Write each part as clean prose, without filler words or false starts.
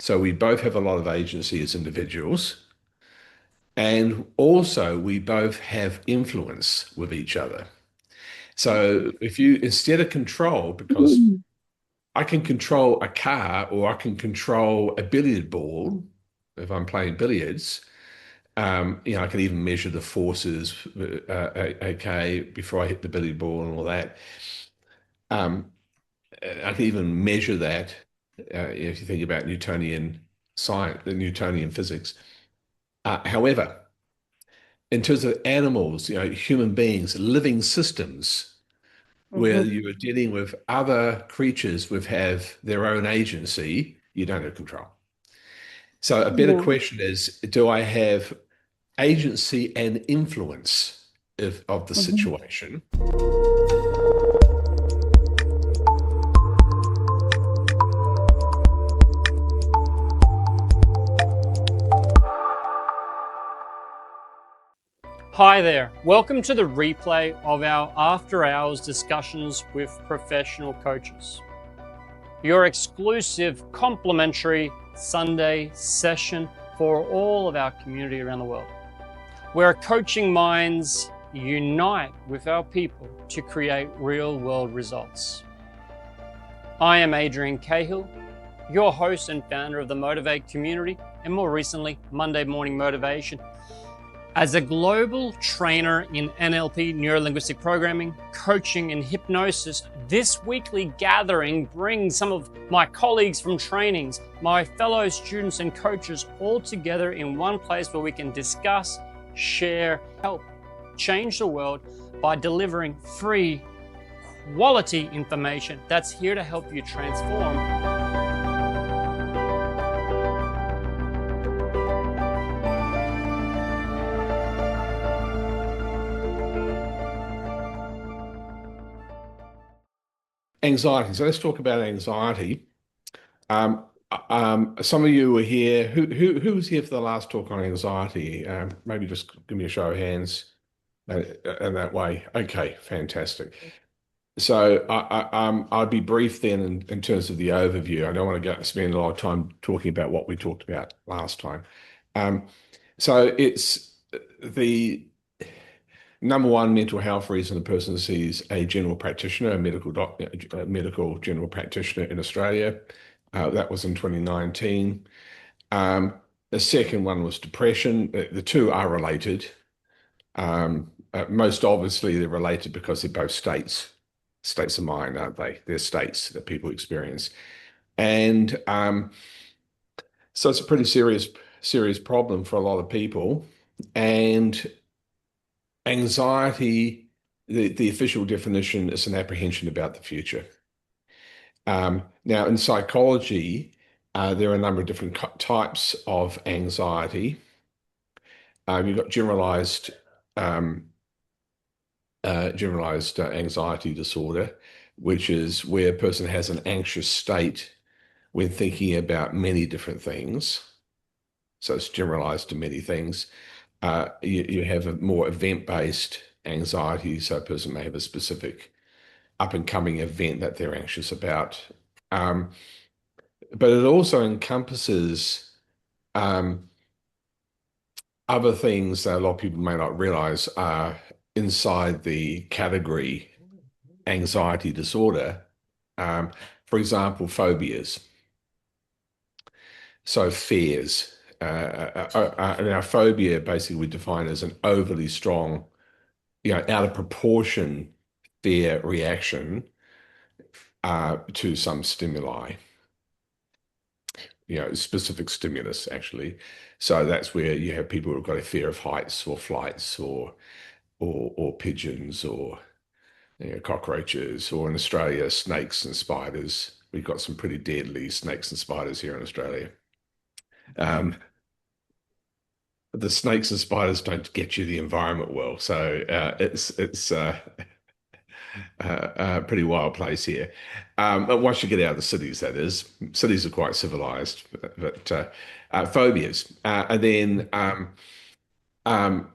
So we both have a lot of agency as individuals, and also we both have influence with each other. So if you, instead of control, because I can control a car or I can control a billiard ball if I'm playing billiards. I can even measure the forces, okay, before I hit the billiard ball and all that. Um, I can even measure that if you think about Newtonian science, the Newtonian physics. However, in terms of animals, human beings, living systems, where Mhm. you are dealing with other creatures which have their own agency, you don't have control. So a better Yeah. question is, do I have agency and influence of the Mhm. situation? Hi there. Welcome to the replay of our after hours discussions with professional coaches. Your exclusive complimentary Sunday session for all of our community around the world, where coaching minds unite with our people to create real world results. I am Adrian Cahill, your host and founder of the Motivate community, and more recently, Monday Morning Motivation. As a global trainer in NLP, neuro-linguistic programming, coaching, and hypnosis, this weekly gathering brings some of my colleagues from trainings, my fellow students and coaches all together in one place where we can discuss, share, help change the world by delivering free, quality information that's here to help you transform. Anxiety. So let's talk about anxiety. Um, some of you were here. Who was here for the last talk on anxiety? Maybe just give me a show of hands, and that way. Okay, fantastic. So I'll be brief then in terms of the overview. I don't want to spend a lot of time talking about what we talked about last time. Um, so it's the number one mental health reason a person sees a general practitioner, a medical general practitioner in Australia. That was in 2019. Um, the second one was depression. The two are related. Most obviously, they're related because they're both states of mind, aren't they? They're states that people experience. And so it's a pretty serious problem for a lot of people. And anxiety, the official definition is an apprehension about the future. Now, in psychology, there are a number of different types of anxiety. You've got um, generalized anxiety disorder, which is where a person has an anxious state when thinking about many different things. So it's generalized to many things. You have a more event-based anxiety, so a person may have a specific up-and-coming event that they're anxious about. Um, but it also encompasses um, other things that a lot of people may not realize are inside the category anxiety disorder. Um, for example, phobias. So fears. Now, phobia basically we define as an overly strong, out of proportion fear reaction to some stimuli, specific stimulus actually. So that's where you have people who've got a fear of heights or flights or pigeons or cockroaches, or in Australia, snakes and spiders. We've got some pretty deadly snakes and spiders here in Australia. Um, the snakes and spiders don't get you the environment well, so it's a pretty wild place here. But once you get out of the cities, that is, cities are quite civilized, but phobias, and then um,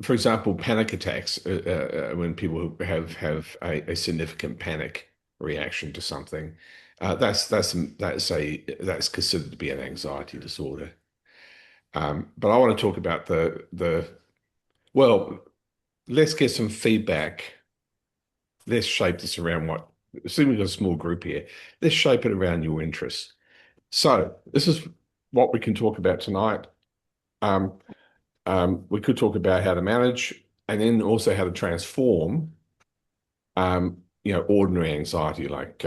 for example, panic attacks, when people have a significant panic reaction to something. That's considered to be an anxiety disorder. But I want to talk about well, let's get some feedback. Let's shape this around assuming we've got a small group here, let's shape it around your interests. So this is what we can talk about tonight. Um, we could talk about how to manage and then also how to transform, ordinary anxiety like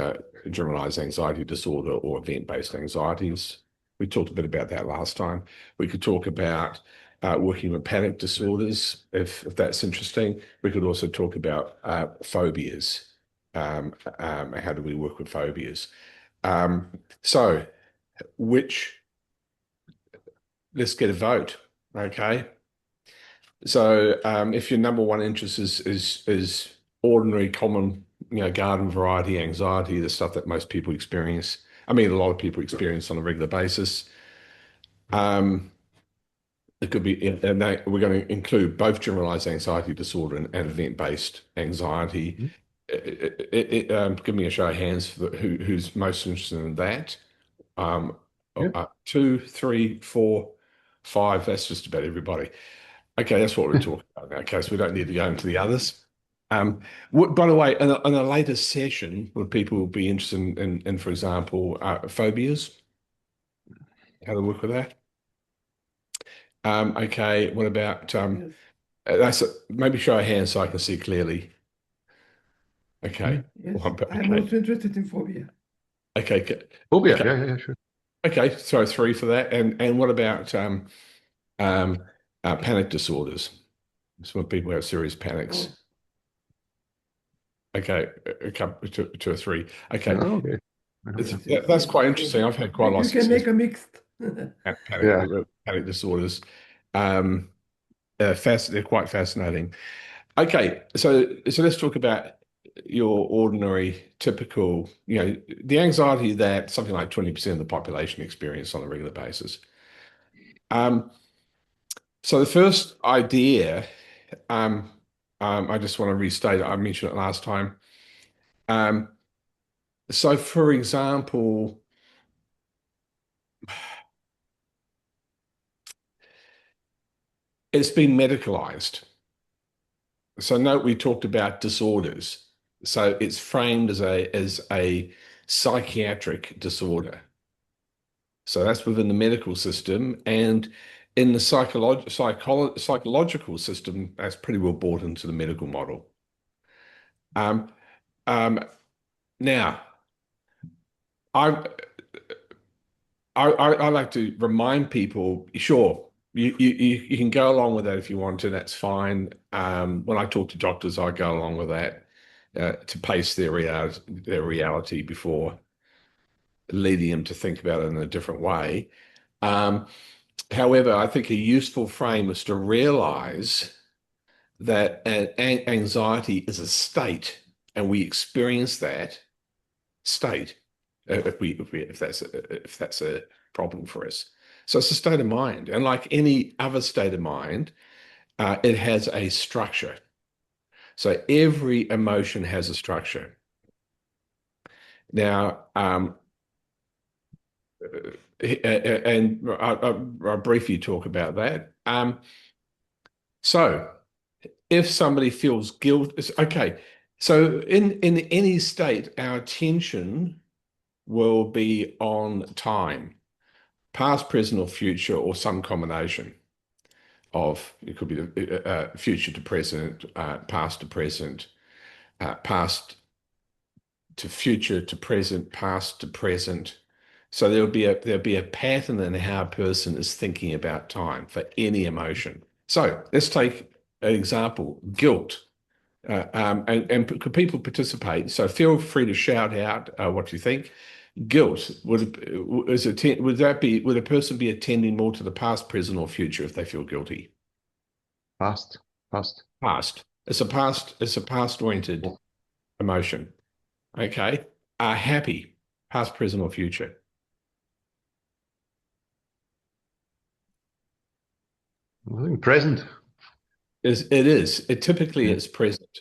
generalized anxiety disorder or event-based anxieties. We talked a bit about that last time. We could talk about working with panic disorders, if that's interesting. We could also talk about phobias. How do we work with phobias? So, let's get a vote, okay? So, if your number one interest is ordinary, common, garden variety anxiety, the stuff that most people experience. I mean, a lot of people experience on a regular basis. It could be, and we're going to include both generalized anxiety disorder and event-based anxiety. Mhm. Give me a show of hands for who's most interested in that. Yeah. 2, 3, 4, 5. That's just about everybody. Okay, that's what we're talking about now. Okay, so we don't need to go into the others. By the way, in a later session, would people be interested in for example, phobias? How to work with that? Okay, what about maybe show a hand so I can see clearly. Okay. Yes, I'm Okay. also interested in phobia. Okay. Phobia. Okay. Yeah, sure. Okay. So 3 for that. And what about panic disorders? Some people have serious panics. Oh, Okay. A couple, 2 or 3. Okay. Oh, okay. That's quite interesting. I've had quite a lot we of can success make a mixed. at Yeah. panic disorders. They're quite fascinating. Okay, so let's talk about your ordinary, typical, the anxiety that something like 20% of the population experience on a regular basis. So the first idea, I just want to restate it. I mentioned it last time. So for example, it's been medicalized. So note we talked about disorders. So it's framed as a psychiatric disorder. So that's within the medical system. And in the psychological system, that's pretty well bought into the medical model. Um, now, I, I like to remind people, sure, you can go along with that if you want to, that's fine. When I talk to doctors, I go along with that to pace their reality before leading them to think about it in a different way. However, I think a useful frame is to realize that anxiety is a state, and we experience that state if that's a problem for us. So it's a state of mind, and like any other state of mind, it has a structure. So every emotion has a structure. Now, and I'll briefly talk about that. So if somebody feels guilt, okay. So in any state, our attention will be on time, past, present, or future, or some combination of, it could be the future to present, past to present, past to future to present, past to present. So there'll be a pattern in how a person is thinking about time for any emotion. So let's take an example: guilt. And could people participate? So feel free to shout out what you think. Guilt would a person be attending more to the past, present, or future if they feel guilty? Past. Past. It's a past-oriented emotion. Okay. Happy, past, present, or future. I think present. It typically is present.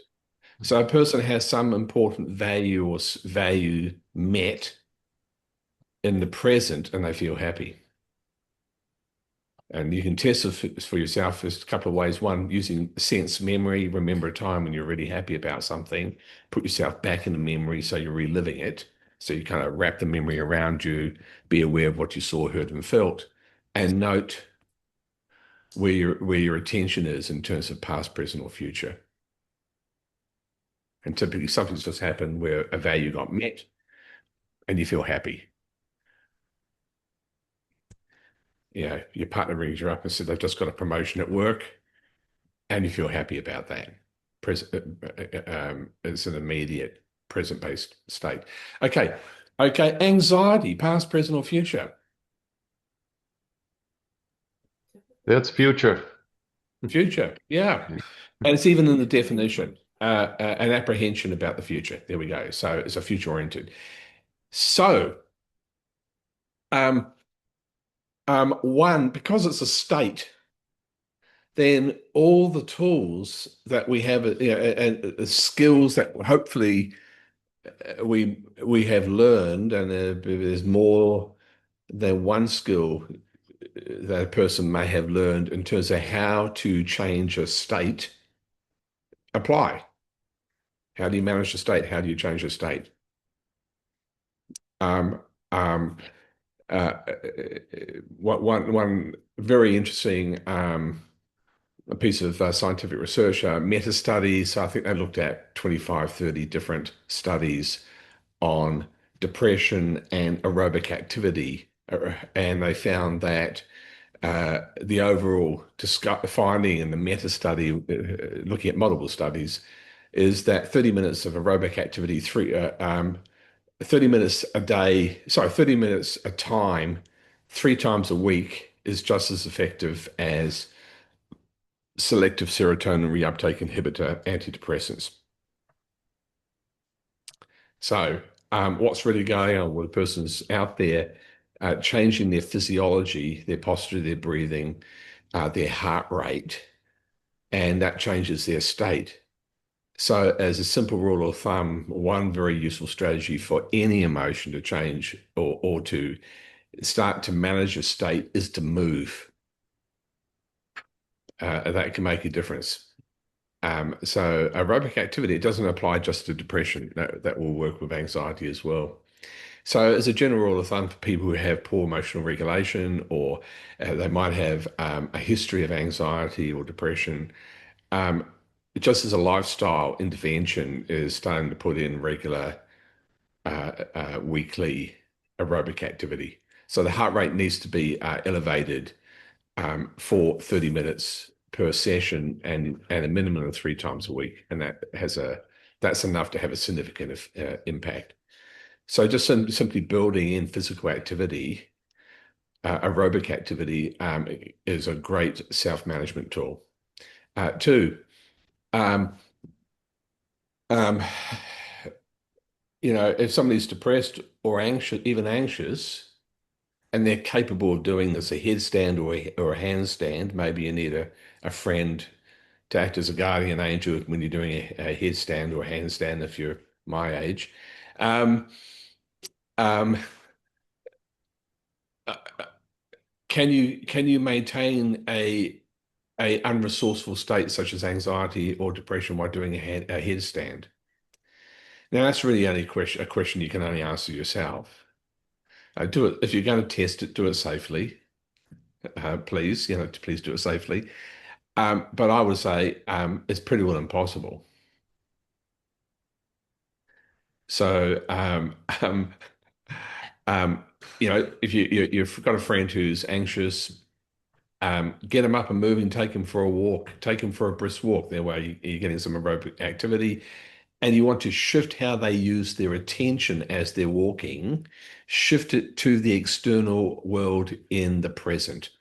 So a person has some important value or value met in the present and they feel happy. And you can test it for yourself. There's a couple of ways. One, using sense memory. Remember a time when you're really happy about something. Put yourself back in the memory so you're reliving it. So you kind of wrap the memory around you, be aware of what you saw, heard, and felt, and note where your attention is in terms of past, present, or future. And typically something's just happened where a value got met and you feel happy. Your partner rings you up and said they've just got a promotion at work and you feel happy about that. It's an immediate present-based state. Okay. Anxiety, past, present, or future. That's future. Future, yeah. And it's even in the definition, an apprehension about the future. There we go. So it's a future-oriented. So, one, because it's a state, then all the tools that we have, and the skills that hopefully we have learned, and there's more than one skill that a person may have learned in terms of how to change a state, apply. How do you manage the state? How do you change the state? One very interesting piece of scientific research, meta-studies. I think they looked at 25, 30 different studies on depression and aerobic activity. And they found that the overall finding in the meta-study, looking at multiple studies, is that 30 minutes of aerobic activity, 30 minutes a day, 30 minutes a time, 3 times a week is just as effective as selective serotonin reuptake inhibitor antidepressants. So what's really going on with a person's out there changing their physiology, their posture, their breathing, their heart rate, and that changes their state. So as a simple rule of thumb, one very useful strategy for any emotion to change or to start to manage a state is to move. That can make a difference. So aerobic activity, it doesn't apply just to depression. That will work with anxiety as well. So as a general rule of thumb for people who have poor emotional regulation, or they might have a history of anxiety or depression, just as a lifestyle intervention is starting to put in regular weekly aerobic activity. So the heart rate needs to be elevated for 30 minutes per session and a minimum of 3 times a week. And that's enough to have a significant impact. So just simply building in physical activity, aerobic activity is a great self-management tool. Two, if somebody's depressed or anxious, even anxious, and they're capable of doing this, a headstand or a handstand, maybe you need a friend to act as a guardian angel when you're doing a headstand or a handstand if you're my age. Can you maintain a unresourceful state such as anxiety or depression while doing a headstand? Now that's really only a question you can only answer yourself. Do it if you're going to test it. Do it safely, please. Please do it safely. But I would say it's pretty well impossible. So if you've got a friend who's anxious, get them up and moving. Take them for a walk. Take them for a brisk walk. That way you're getting some aerobic activity. And you want to shift how they use their attention as they're walking, shift it to the external world in the present.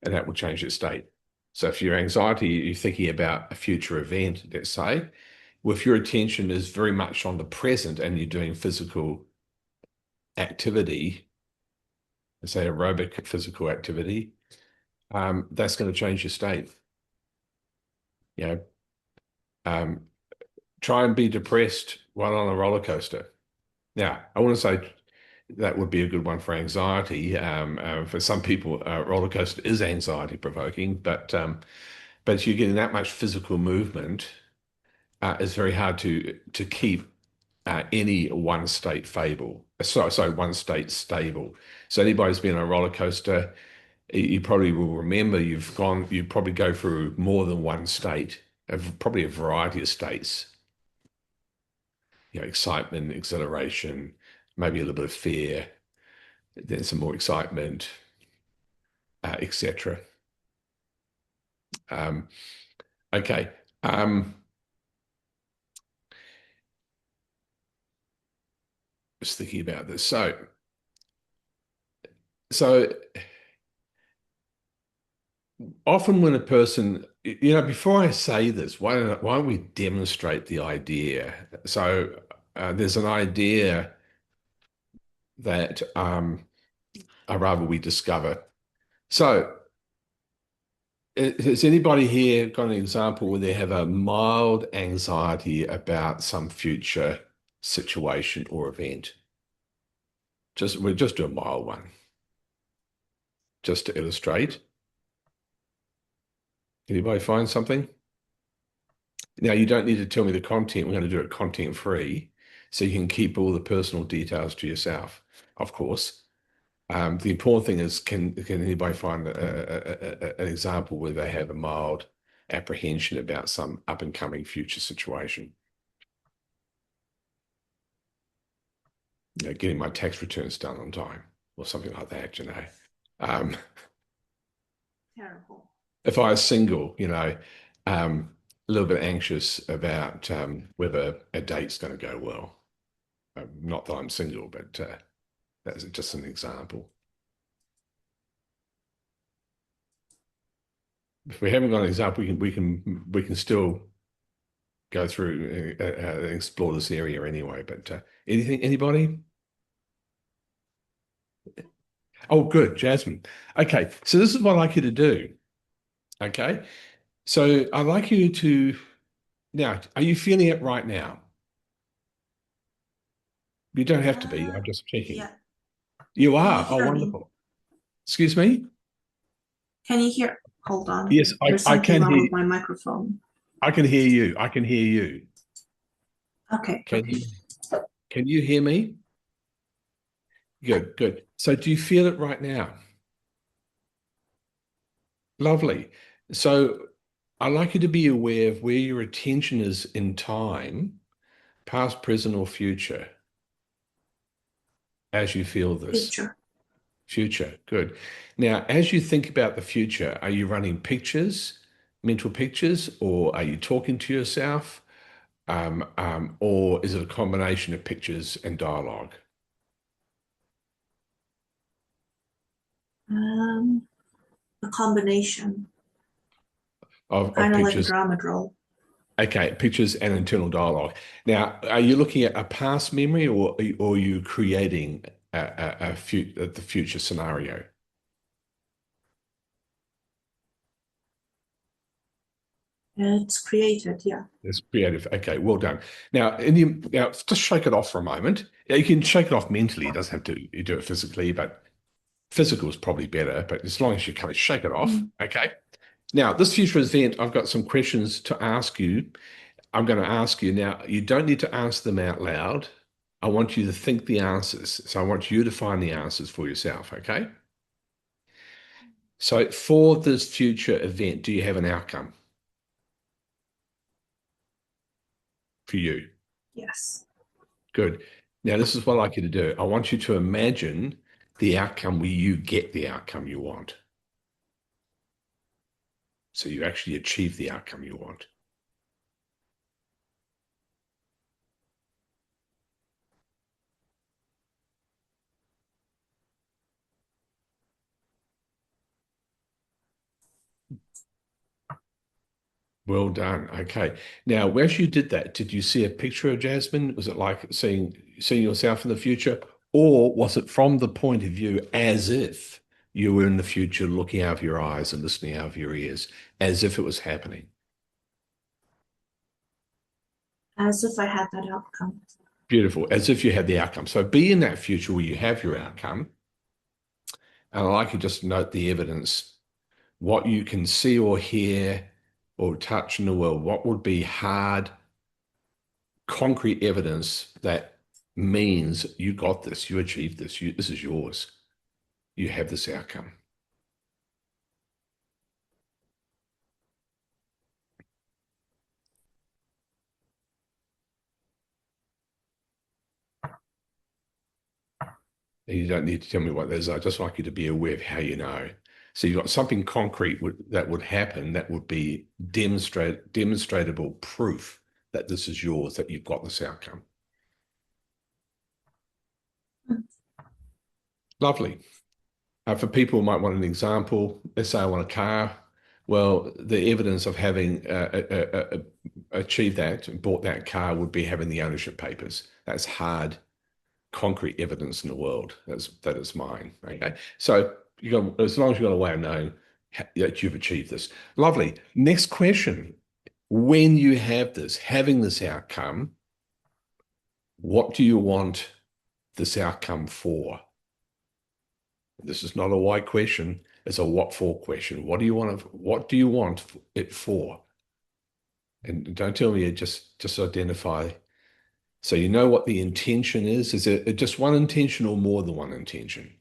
And that will change your state. So if your anxiety, you're thinking about a future event, let's say, well, if your attention is very much on the present and you're doing physical activity, let's say aerobic physical activity, that's going to change your state. Try and be depressed while on a roller coaster. Now, I want to say that would be a good one for anxiety. For some people, roller coaster is anxiety provoking, but you're getting that much physical movement. It's very hard to keep any one state one state stable. So anybody who's been on a roller coaster, you probably will remember you probably go through more than one state, probably a variety of states. Excitement, exhilaration, maybe a little bit of fear, then some more excitement, etc. Okay. Just thinking about this. So often when a person, before I say this, why don't we demonstrate the idea? So there's an idea that I'd rather we discover. So has anybody here got an example where they have a mild anxiety about some future situation or event? We'll just do a mild one, just to illustrate. Anybody find something? Now, you don't need to tell me the content. We're going to do it content free, so you can keep all the personal details to yourself, of course. The important thing is, can anybody find an example where they have a mild apprehension about some up and coming future situation? Getting my tax returns done on time or something like that, Terrible. If I was single, a little bit anxious about whether a date's going to go well. Not that I'm single, but that's just an example. If we haven't got an example, we can still go through and explore this area anyway. But anybody? Oh, good, Jasmine. Okay, so this is what I'd like you to do. Okay, so I'd like you to now. Are you feeling it right now? You don't have to be. I'm just checking. Yeah. You are. Can you hear me? Wonderful. Excuse me? Can you hear? Hold on. Yes, There's I something can wrong hear. with my microphone. I can hear you. I can hear you. Okay. Can you hear me? Good, good. So do you feel it right now? Lovely. So I'd like you to be aware of where your attention is in time, past, present, or future, as you feel this. Future. Future, good. Now, as you think about the future, are you running pictures, mental pictures, or are you talking to yourself? Or is it a combination of pictures and dialogue? A combination. Of Kind of like a pictures. drama role. Okay, pictures and internal dialogue. Now, are you looking at a past memory, or are you creating the future scenario? It's created, yeah. It's creative. Okay, well done. Now, now, just shake it off for a moment. You can shake it off mentally. It doesn't have to you do it physically, but physical is probably better. But as long as you kind of shake it off, okay. Now, this future event, I've got some questions to ask you. I'm going to ask you now. You don't need to answer them out loud. I want you to think the answers. So I want you to find the answers for yourself, okay? So for this future event, do you have an outcome for you? Yes. Good. Now, this is what I'd like you to do. I want you to imagine the outcome where you get the outcome you want. So you actually achieve the outcome you want. Well done. Okay. Now, as you did that, did you see a picture of Jasmine? Was it like seeing yourself in the future? Or was it from the point of view as if you were in the future looking out of your eyes and listening out of your ears, as if it was happening? As if I had that outcome. Beautiful, as if you had the outcome. So be in that future where you have your outcome. And I'd like you just to note the evidence, what you can see or hear or touch in the world, what would be hard, concrete evidence that means you got this, you achieved this, this is yours. You have this outcome. You don't need to tell me what those are. I'd just like you to be aware of how you know. So you've got something concrete that would happen that would be demonstrable proof that this is yours, that you've got this outcome. Lovely. For people who might want an example, let's say I want a car. Well, the evidence of having achieved that and bought that car would be having the ownership papers. That's hard, concrete evidence in the world that is mine. Okay, so as long as you've got a way of knowing that you've achieved this. Lovely. Next question. When you have this, having this outcome, what do you want this outcome for? This is not a why question, it's a what for question. What do you want it for? And don't tell me, just identify. So you know what the intention is. Is it just one intention or more than one intention?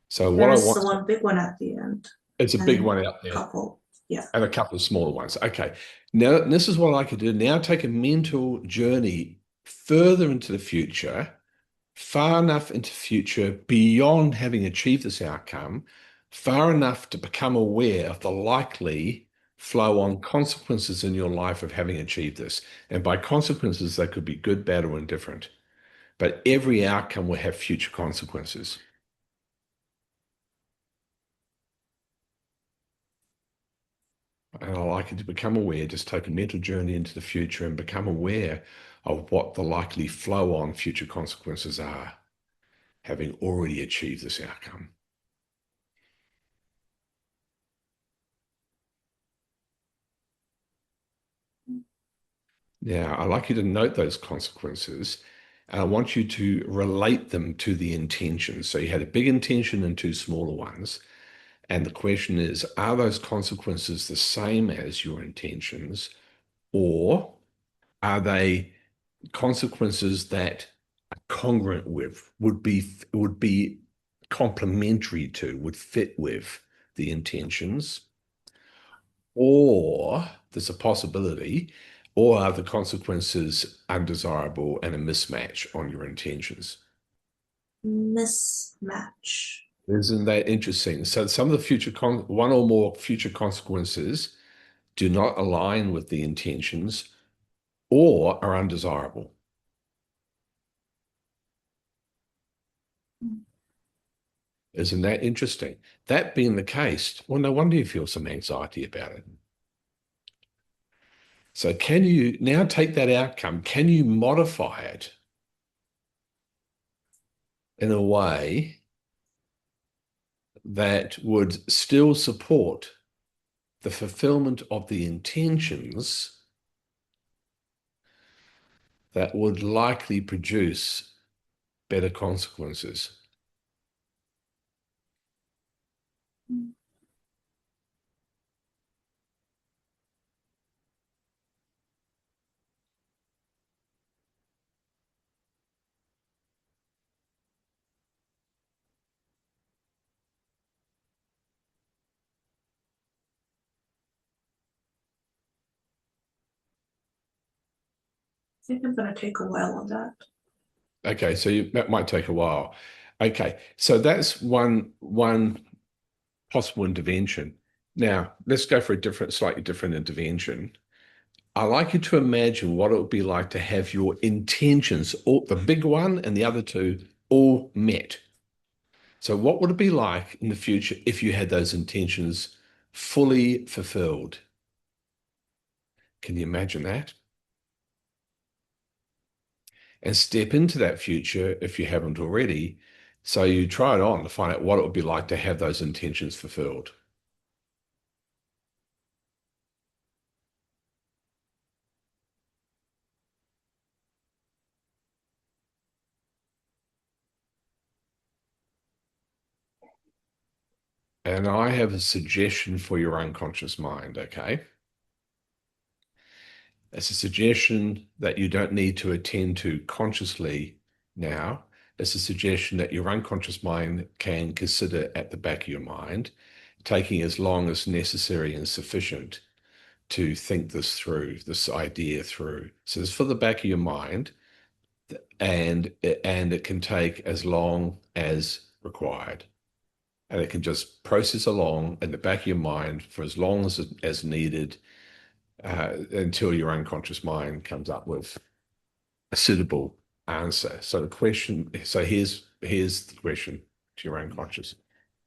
So what I There's want, the one big one at the end. it's a and big then one out there. Couple, yeah. And a couple of smaller ones. Okay. Now, this is what I could do. Now take a mental journey further into the future, far enough into the future beyond having achieved this outcome, far enough to become aware of the likely flow-on consequences in your life of having achieved this. And by consequences, they could be good, bad, or indifferent. But every outcome will have future consequences. And I like you to become aware, just take a mental journey into the future and become aware of what the likely flow-on future consequences are, having already achieved this outcome. Now, I'd like you to note those consequences, and I want you to relate them to the intentions. So you had a big intention and two smaller ones. And the question is, are those consequences the same as your intentions, or are they consequences that are congruent with, would be complementary to, would fit with the intentions? Or there's a possibility, or are the consequences undesirable and a mismatch on your intentions? Mismatch. Isn't that interesting? So some of the future, one or more future consequences do not align with the intentions or are undesirable. Isn't that interesting? That being the case, well, no wonder you feel some anxiety about it. So can you now take that outcome? Can you modify it in a way that would still support the fulfillment of the intentions that would likely produce better consequences? I think I'm going to take a while on that. Okay, so that might take a while. Okay, so that's one possible intervention. Now, let's go for a slightly different intervention. I like you to imagine what it would be like to have your intentions, the big one and the other two, all met. So what would it be like in the future if you had those intentions fully fulfilled? Can you imagine that? And step into that future if you haven't already. So you try it on to find out what it would be like to have those intentions fulfilled. and I have a suggestion for your unconscious mind, okay? It's a suggestion that you don't need to attend to consciously now. It's a suggestion that your unconscious mind can consider at the back of your mind, taking as long as necessary and sufficient to think this through, this idea through. So it's for the back of your mind, and it can take as long as required. And it can just process along in the back of your mind for as long as needed, until your unconscious mind comes up with a suitable answer. So here's the question to your unconscious.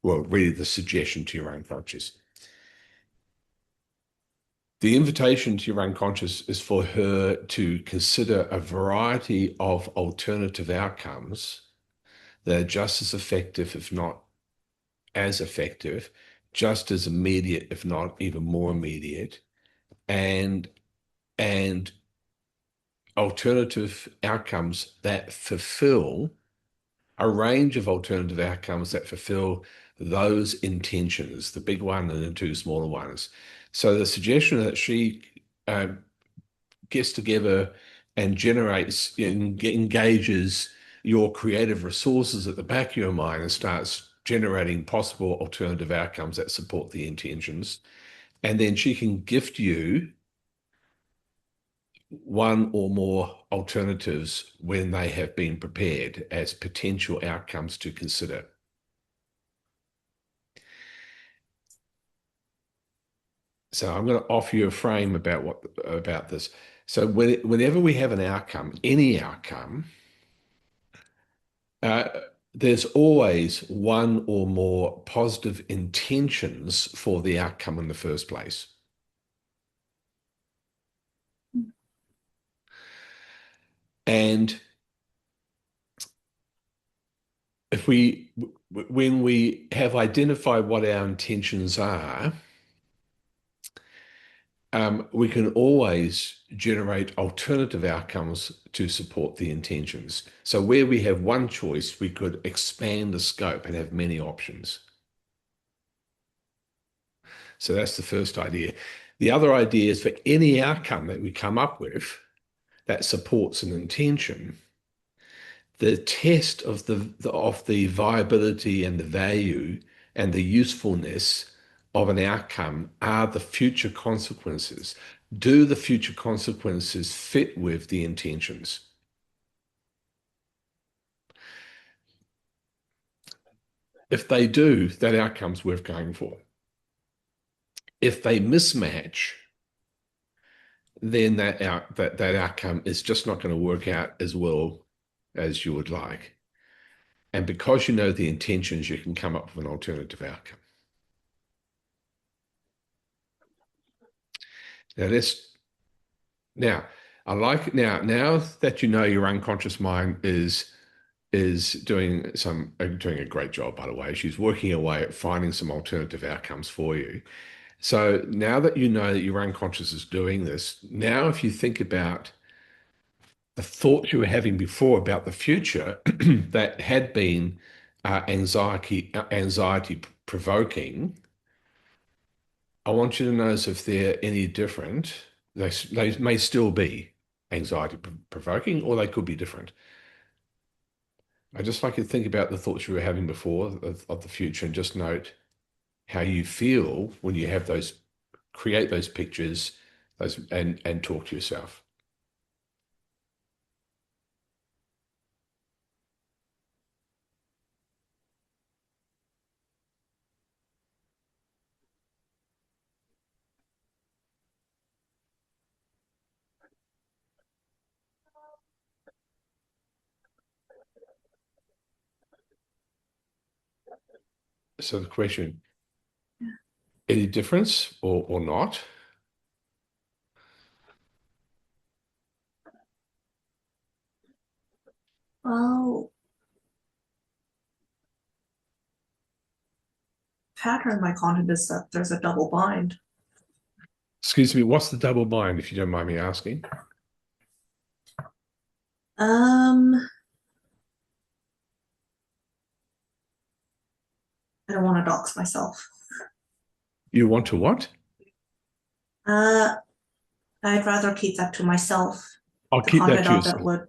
Well, really the suggestion to your unconscious. The invitation to your unconscious is for her to consider a variety of alternative outcomes that are just as effective, if not as effective, just as immediate, if not even more immediate, and alternative outcomes that fulfill a range of alternative outcomes that fulfill those intentions, the big one and the two smaller ones. So the suggestion that she gets together and generates and engages your creative resources at the back of your mind and starts generating possible alternative outcomes that support the intentions. And then she can gift you one or more alternatives when they have been prepared as potential outcomes to consider. So I'm going to offer you a frame about this. So whenever we have an outcome, any outcome, there's always one or more positive intentions for the outcome in the first place. And when we have identified what our intentions are, we can always generate alternative outcomes to support the intentions. So where we have one choice, we could expand the scope and have many options. So that's the first idea. The other idea is for any outcome that we come up with that supports an intention, the test of the viability and the value and the usefulness of an outcome are the future consequences. Do the future consequences fit with the intentions? If they do, that outcome's worth going for. If they mismatch, then that outcome is just not going to work out as well as you would like. And because you know the intentions, you can come up with an alternative outcome. Now that you know your unconscious mind is doing a great job, by the way. She's working away at finding some alternative outcomes for you. So now that you know that your unconscious is doing this, now if you think about the thoughts you were having before about the future that had been anxiety provoking, I want you to notice if they're any different. They may still be anxiety provoking, or they could be different. I just like you to think about the thoughts you were having before of the future, and just note how you feel when you have those, create those pictures, and talk to yourself. So the question, any difference or not? Well, pattern my content is that there's a double bind. Excuse me, what's the double bind, if you don't mind me asking? I don't want want to dox myself. You want to what? I'd rather keep that to myself. I'll The keep that content to of it yourself. would,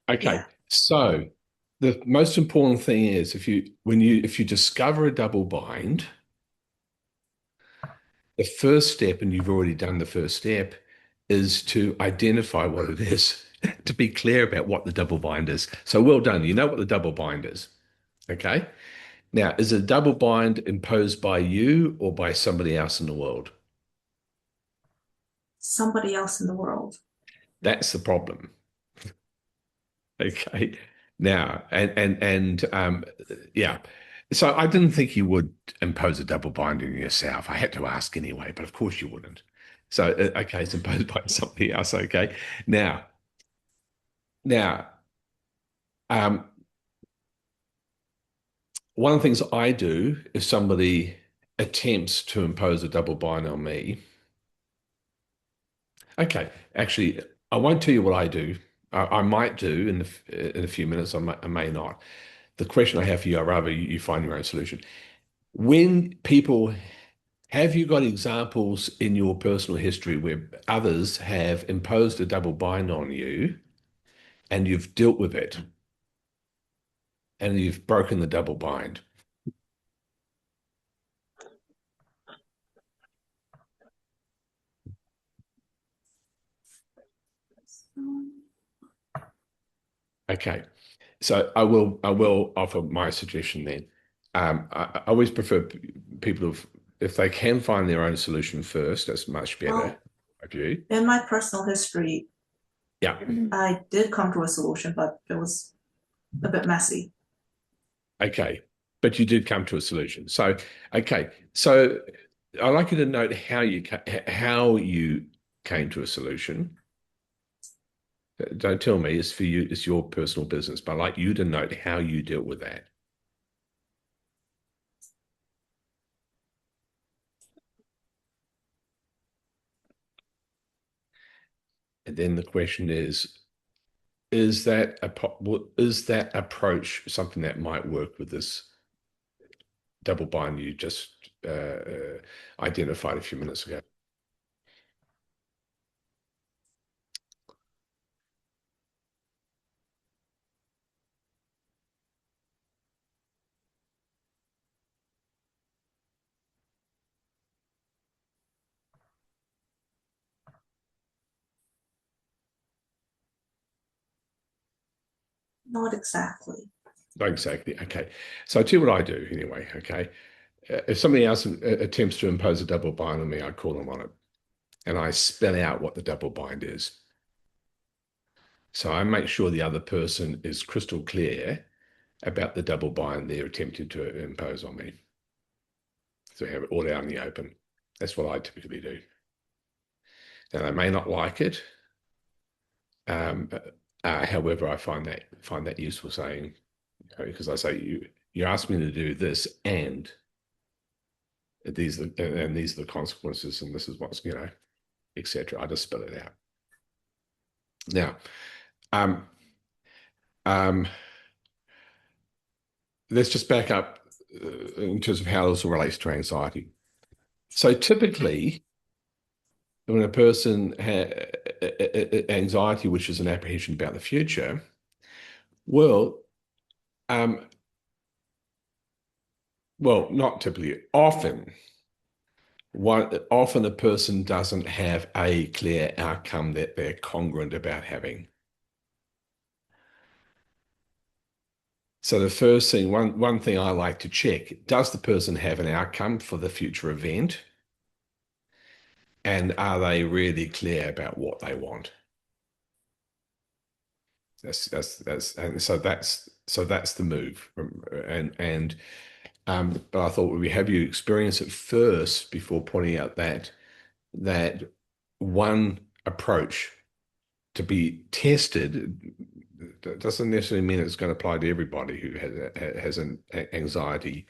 Okay. yeah. So the most important thing is if you discover a double bind, the first step, and you've already done the first step, is to identify what it is, to be clear about what the double bind is. So well done. You know what the double bind is. Okay. Now, is a double bind imposed by you or by somebody else in the world? Somebody else in the world. That's the problem. Okay. Now, yeah. So I didn't think you would impose a double bind on yourself. I had to ask anyway, but of course you wouldn't. So, okay, it's imposed by somebody else. Okay. Now, um, one of the things I do if somebody attempts to impose a double bind on me, okay, actually, I won't tell you what I do. I might do in a few minutes. I may not. The question I have for you, I'd rather you find your own solution. When people, have you got examples in your personal history where others have imposed a double bind on you and you've dealt with it and you've broken the double bind? Okay. So I will offer my suggestion then. I always prefer people if they can find their own solution first, that's much better, Well, I view. in my personal history, Yeah. I did come to a solution, but it was a bit messy. Okay. But you did come to a solution. So, okay. So I'd like you to note how you came to a solution. Don't tell me, it's for you, it's your personal business, but I'd like you to note how you dealt with that. And then the question is that approach something that might work with this double bind you just identified a few minutes ago? Not exactly. Not exactly. Okay. So I tell you what I do anyway. Okay. If somebody else attempts to impose a double bind on me, I call them on it and I spell out what the double bind is. So I make sure the other person is crystal clear about the double bind they're attempting to impose on me. So we have it all out in the open. That's what I typically do. Now they may not like it. However, I find that useful saying, because I say you asked me to do this, and these are the consequences, and this is what's etc. I just spell it out. Now, let's just back up in terms of how this relates to anxiety. So typically, when a person has anxiety, which is an apprehension about the future, well, not typically, often a person doesn't have a clear outcome that they're congruent about having. So the first thing, one thing I like to check, does the person have an outcome for the future event? And are they really clear about what they want? And so that's the move. But I thought we have you experience it first before pointing out that one approach to be tested doesn't necessarily mean it's going to apply to everybody who has an anxiety,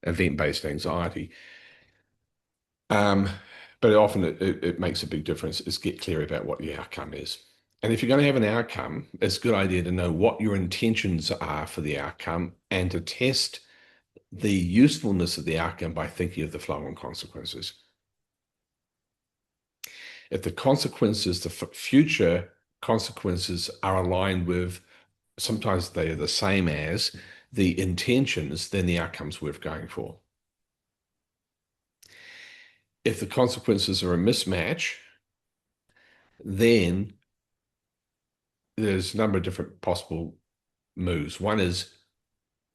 event-based anxiety. But often it makes a big difference is get clear about what the outcome is. And if you're going to have an outcome, it's a good idea to know what your intentions are for the outcome and to test the usefulness of the outcome by thinking of the flow-on consequences. If the consequences, the future consequences are aligned with, sometimes they are the same as the intentions, then the outcome's worth going for. If the consequences are a mismatch, then there's a number of different possible moves. One is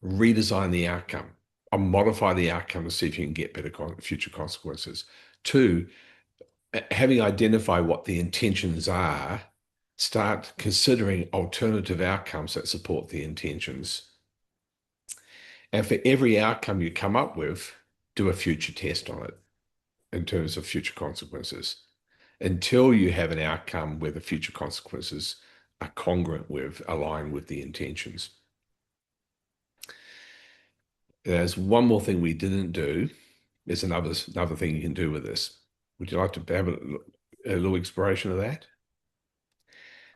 redesign the outcome or modify the outcome to see if you can get better future consequences. Two, having identified what the intentions are, start considering alternative outcomes that support the intentions. And for every outcome you come up with, do a future test on it in terms of future consequences until you have an outcome where the future consequences are congruent with, aligned with the intentions. There's one more thing we didn't do. There's another thing you can do with this. Would you like to have a little exploration of that?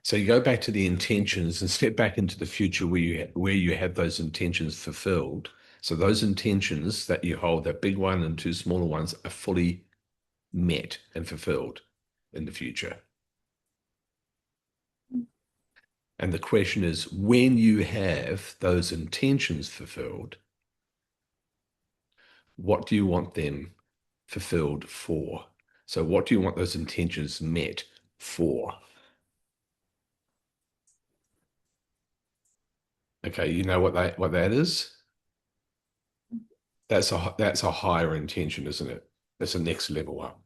So you go back to the intentions and step back into the future where you have those intentions fulfilled. So those intentions that you hold, that big one and two smaller ones, are fully met and fulfilled in the future. And the question is, when you have those intentions fulfilled, what do you want them fulfilled for? So what do you want those intentions met for? Okay, you know what that is? That's a higher intention, isn't it? That's a next level up.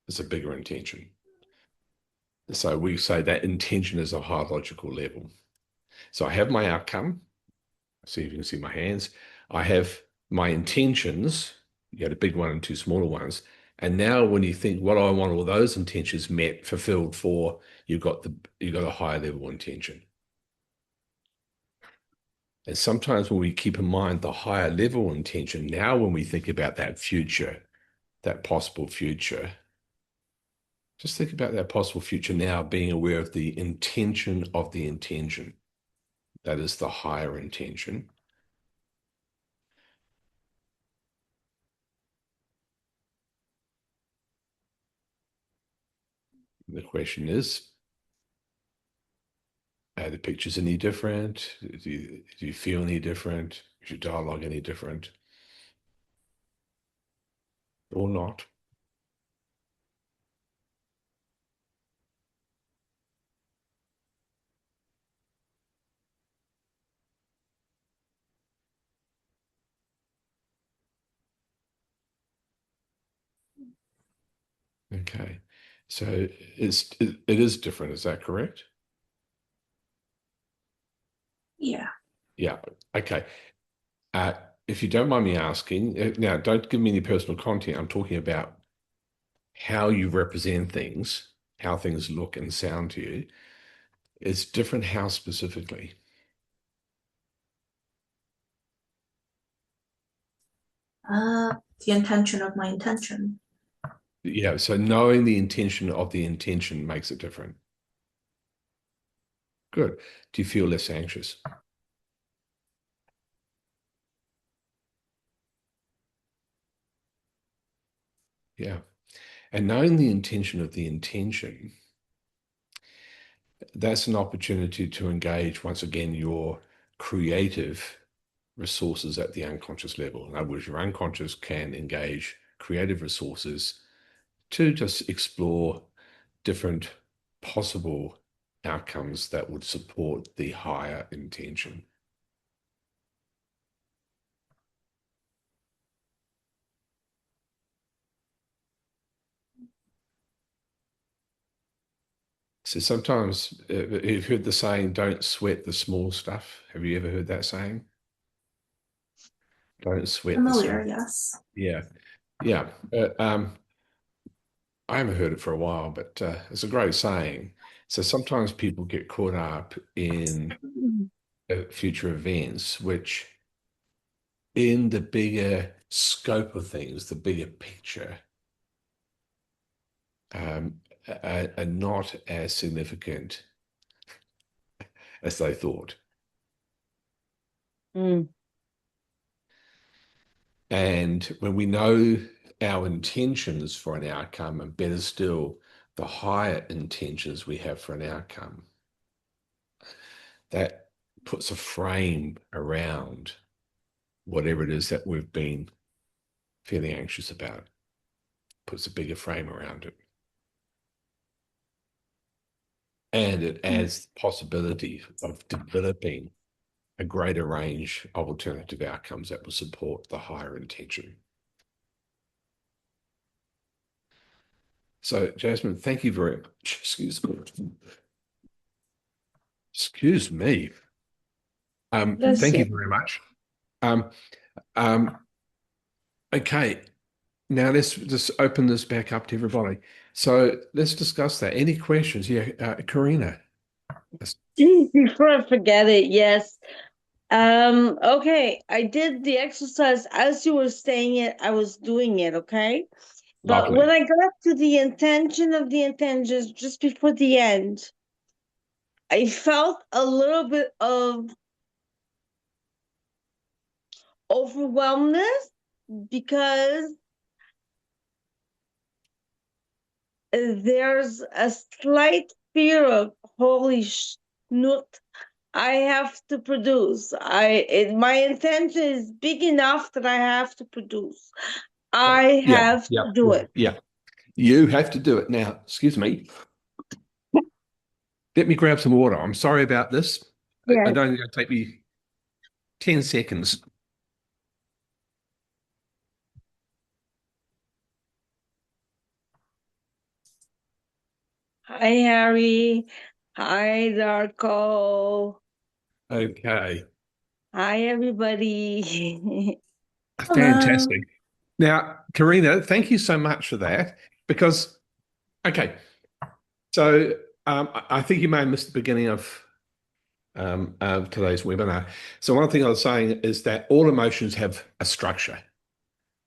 It's a bigger intention. So we say that intention is a higher logical level. So I have my outcome. See if you can see my hands. I have my intentions. You had a big one and two smaller ones. And now when you think, what do I want all those intentions met, fulfilled for, you've got a higher level intention. And sometimes when we keep in mind the higher level intention, now when we think about that future, that possible future, just think about that possible future now, being aware of the intention of the intention. That is the higher intention. The question is, are the pictures any different? Do you feel any different? Is your dialogue any different? Or not? Okay. So it is different, is that correct? Yeah. Yeah. Okay. If you don't mind me asking, now don't give me any personal content. I'm talking about how you represent things, how things look and sound to you. It's different how specifically? The intention of my intention. Yeah, so knowing the intention of the intention makes it different. Good. Do you feel less anxious? Yeah. And knowing the intention of the intention, that's an opportunity to engage, once again, your creative resources at the unconscious level. In other words, your unconscious can engage creative resources to just explore different possible outcomes that would support the higher intention. So sometimes you've heard the saying, don't sweat the small stuff. Have you ever heard that saying? Don't sweat the Familiar, small. yes. Yeah. Yeah. I haven't heard it for a while, but it's a great saying. So sometimes people get caught up in future events, which in the bigger scope of things, the bigger picture, are not as significant as they thought. Mm. And when we know our intentions for an outcome, and better still, the higher intentions we have for an outcome, that puts a frame around whatever it is that we've been feeling anxious about, puts a bigger frame around it. And it adds the possibility of developing a greater range of alternative outcomes that will support the higher intention. So, Jasmine, thank you very much. Excuse me. Excuse me. Bless Thank you you. very much. Um, okay, now let's just open this back up to everybody. So let's discuss that. Any questions? Yeah, Karina. Before I forget it, yes. Okay, I did the exercise as you were saying it, I was doing it, okay? But Lovely. when I got to the intention of the intentions just before the end, I felt a little bit of overwhelmness because there's a slight fear of holy snoot, I have to produce. My intention is big enough that I have to produce. I Yeah, have yeah, to do it. yeah. You have to do it now. Excuse me. Let me grab some water. I'm sorry about this. I Yes. don't think it'll take me 10 seconds. Hi, Harry. Hi, Darko. Okay. Hi, everybody. Fantastic. Now, Karina, thank you so much for that because, okay, so I think you may have missed the beginning of today's webinar. So one thing I was saying is that all emotions have a structure.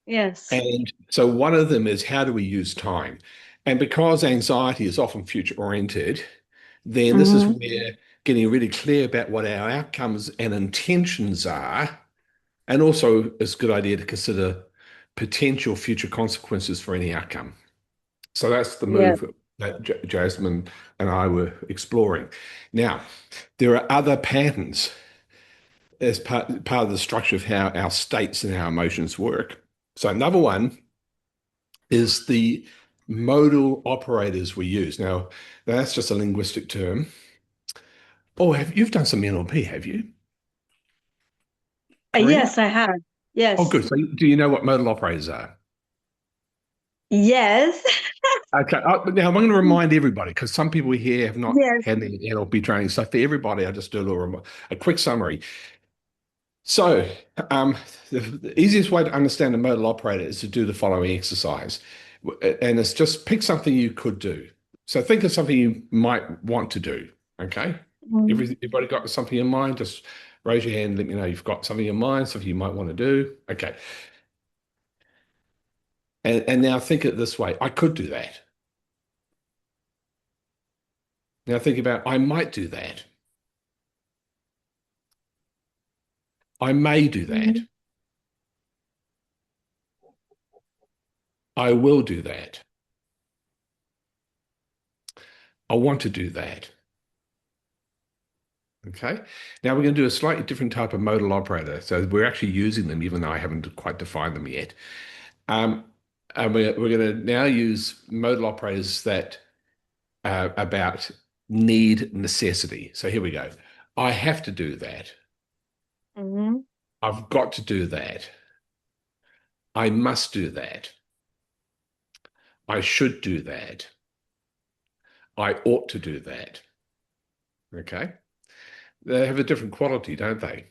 Yes. And so one of them is how do we use time? And because anxiety is often future oriented, then this is where getting really clear about what our outcomes and intentions are. And also it's a good idea to consider potential future consequences for any outcome. So that's the Yes. move that Jasmine and I were exploring. Now, there are other patterns as part of the structure of how our states and our emotions work. So number one is the modal operators we use. Now, that's just a linguistic term. Oh, you've done some NLP, have you, Karina? Yes, I have. Oh, Yes. good. So do you know what modal operators are? Yes. Okay. But now I'm going to remind everybody because some people here have not Yes. had any NLP training. So for everybody, I'll just do a quick summary. So the easiest way to understand a modal operator is to do the following exercise. And it's just pick something you could do. So think of something you might want to do. Okay. Everybody got something in mind? Just raise your hand. Let me know you've got something in mind, something you might want to do. Okay. And now think it this way. I could do that. Now think about, I might do that. I may do that. I will do that. I want to do that. Okay. Now we're going to do a slightly different type of modal operator. So we're actually using them, even though I haven't quite defined them yet. And we're going to now use modal operators that are about need, necessity. So here we go. I have to do that. I've got to do that. I must do that. I should do that. I ought to do that. Okay. They have a different quality, don't they?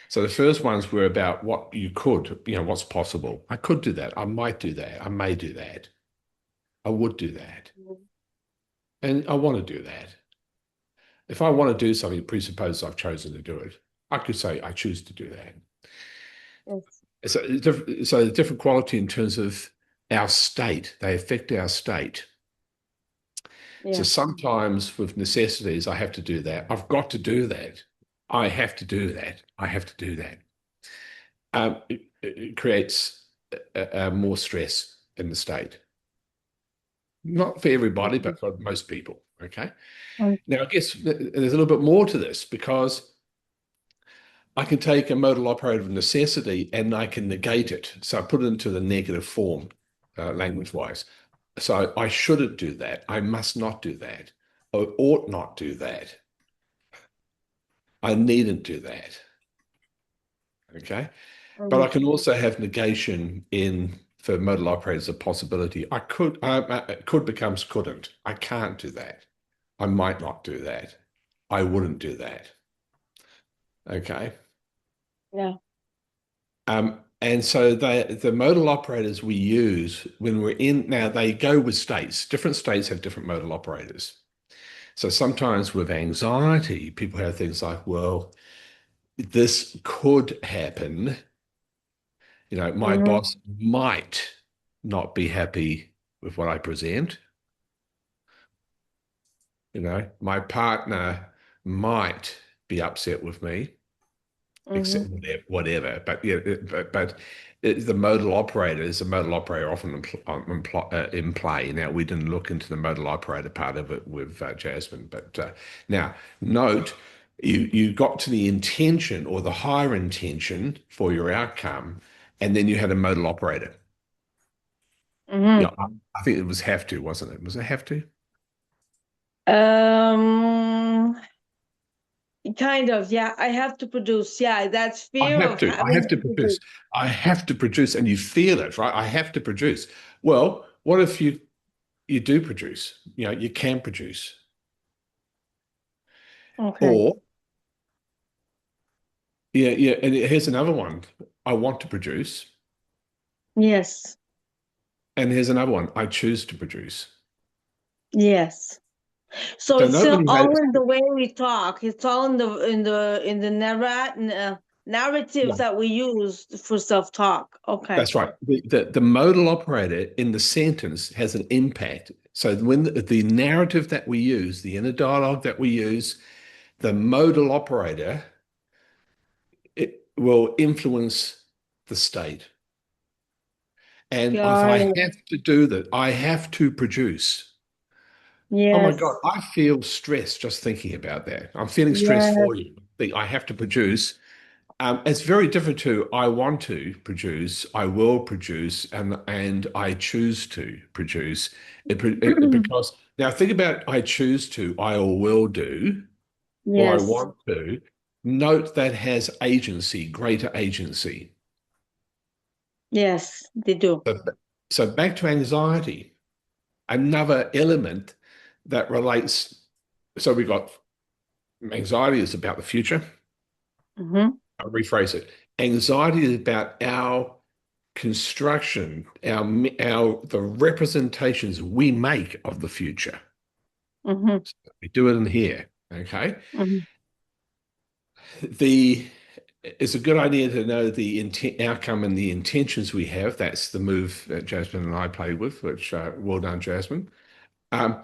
So the first ones were about what you could, what's possible. I could do that. I might do that. I may do that. I would do that. And I want to do that. If I want to do something, it presupposes I've chosen to do it. I could say I choose to do that. Yes. So the different quality in terms of our state, they affect our state. So Yes. sometimes with necessities, I have to do that. I've got to do that. I have to do that. I have to do that. it creates more stress in the state. Not for everybody, but for most people. Okay. Mm. Now, I guess there's a little bit more to this because I can take a modal operator of necessity and I can negate it. So I put it into the negative form, language-wise. So I shouldn't do that. I must not do that. I ought not do that. I needn't do that. Okay. But I can also have negation in for modal operators a possibility. I could, could becomes couldn't. I can't do that. I might not do that. I wouldn't do that. Okay. Yeah. And so the modal operators we use when we're in, now they go with states. Different states have different modal operators. So sometimes with anxiety, people have things like, well, this could happen. You know, my boss might not be happy with what I present. You know, my partner might be upset with me, except whatever. But yeah, the modal operator is a modal operator often in play. Now, we didn't look into the modal operator part of it with Jasmine, but now note you got to the intention or the higher intention for your outcome, and then you had a modal operator. Yeah, I think it was have to, wasn't it? Was it have to? Kind of, yeah. I have to produce. Yeah, that's fear of I having have to to produce. produce. I have to produce, and you feel it, right? I have to produce. Well, what if you do produce? You know, you can produce. Okay. Or yeah, and here's another one. I want to produce. Yes. And here's another one. I choose to produce. Yes. So So it's nobody has, all in the way we talk. It's all in the narratives yeah, that we use for self-talk. Okay. that's right. The modal operator in the sentence has an impact. So when the narrative that we use, the inner dialogue that we use, the modal operator, it will influence the state. And if Got I it. have to do that, I have to produce. Oh my God, Yes. I feel stressed just thinking about that. I'm feeling stressed Yes. for you. I have to produce. It's very different to I want to produce, I will produce, and I choose to produce. Because now think about I choose to, I or will do, or I Yes. want to. Note that has agency, greater agency. Yes, they do. So, so back to anxiety, another element that relates. So we got anxiety is about the future. Mm-hmm. I'll rephrase it. Anxiety is about our construction, our the representations we make of the future. Mm-hmm. So we do it in here. Okay. Mm-hmm. It's a good idea to know the intent, outcome, and the intentions we have. That's the move that Jasmine and I played with, which well done, Jasmine. Um,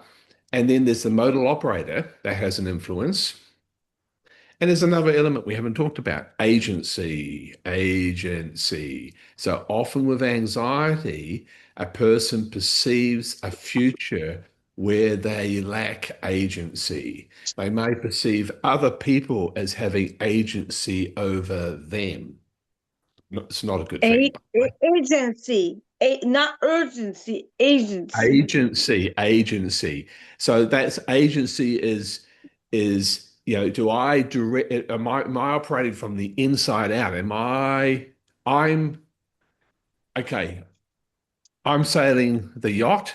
and then there's the modal operator that has an influence. And there's another element we haven't talked about, agency, agency. So often with anxiety, a person perceives a future where they lack agency. They may perceive other people as having agency over them. It's not a good thing, by the way. Agency, not urgency, agency. Agency. So that's agency is do I direct am I operating from the inside out? I'm okay. I'm sailing the yacht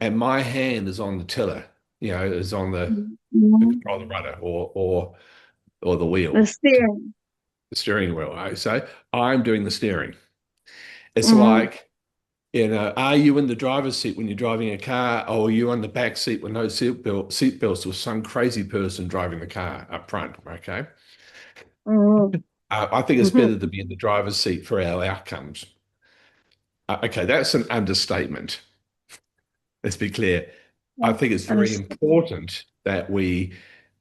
and my hand is on the tiller, is on the Mhm. control of the rudder or the The wheel, steering. the steering wheel. Right? So I'm doing the steering. It's Mm-hmm. like are you in the driver's seat when you're driving a car, or are you on the back seat with no seatbelts with some crazy person driving the car up front? Okay. Mm-hmm. I think it's Mm-hmm. better to be in the driver's seat for our outcomes. Okay, that's an understatement. Let's be clear. I think it's very important that we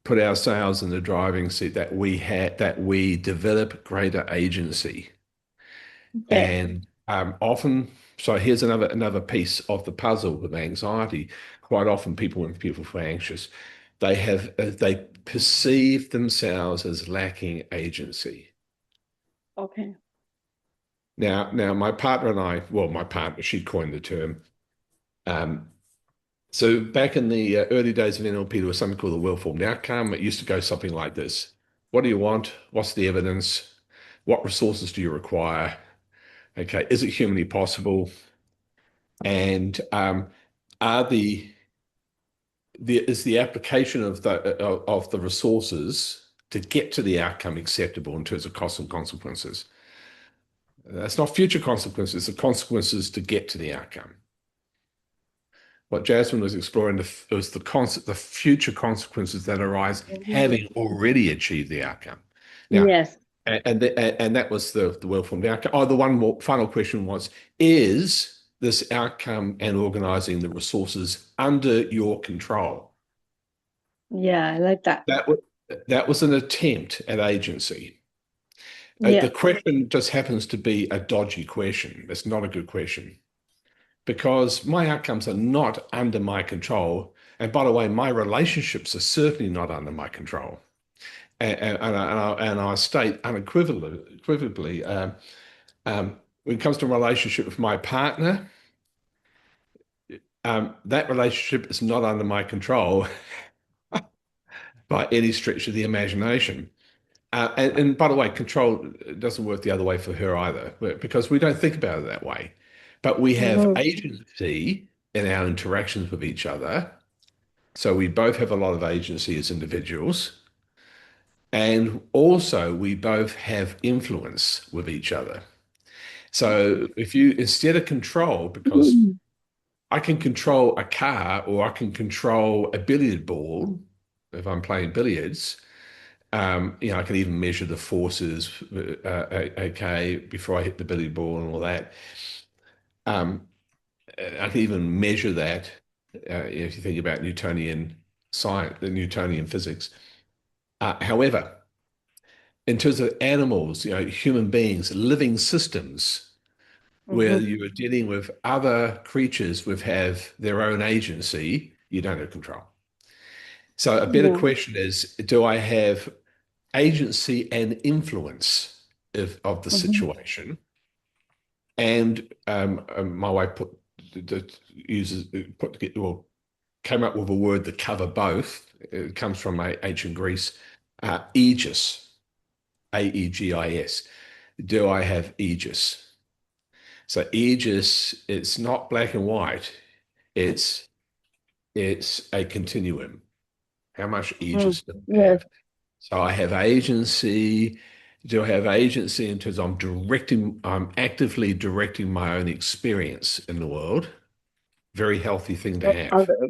put ourselves in the driving seat, that we develop greater agency. Okay. And often, so here's another piece of the puzzle with anxiety. Quite often, when people feel anxious, they perceive themselves as lacking agency. Okay. Now, my partner and I, well, my partner, she coined the term. Um, so back in the early days of NLP, there was something called the well-formed outcome. It used to go something like this: what do you want? What's the evidence? What resources do you require? Okay, is it humanly possible? And are is the application of the resources to get to the outcome acceptable in terms of costs and consequences? That's not future consequences, the consequences to get to the outcome. What Jasmine was exploring was the future consequences that arise having already achieved the outcome. Now, Yes. and that was the well-formed outcome. Oh, the one more final question was: is this outcome and organizing the resources under your control? Yeah, I like that. That was an attempt at agency. Yeah. The question just happens to be a dodgy question. It's not a good question because my outcomes are not under my control. And by the way, my relationships are certainly not under my control. And I state unequivocally, when it comes to a relationship with my partner, that relationship is not under my control by any stretch of the imagination. And by the way, control doesn't work the other way for her either, because we don't think about it that way. But we have Mhm. agency in our interactions with each other. So we both have a lot of agency as individuals. And also, we both have influence with each other. So if you, instead of control, because I can control a car or I can control a billiard ball if I'm playing billiards. I can even measure the forces, okay, before I hit the billiard ball and all that. Um, I can even measure that if you think about Newtonian science, the Newtonian physics. However, in terms of animals, human beings, living systems, where Mhm. you are dealing with other creatures which have their own agency, you don't have control. So a better Yeah. question is, do I have agency and influence of the Mhm. situation? And my wife came up with a word that cover both. It comes from ancient Greece, aegis, Aegis. Do I have aegis? So aegis, it's not black and white. It's it's a continuum. How much Mhm. aegis do I Yes. have? So I have agency. Do I have agency in terms of I'm actively directing my own experience in the world? Very healthy thing to have. Other.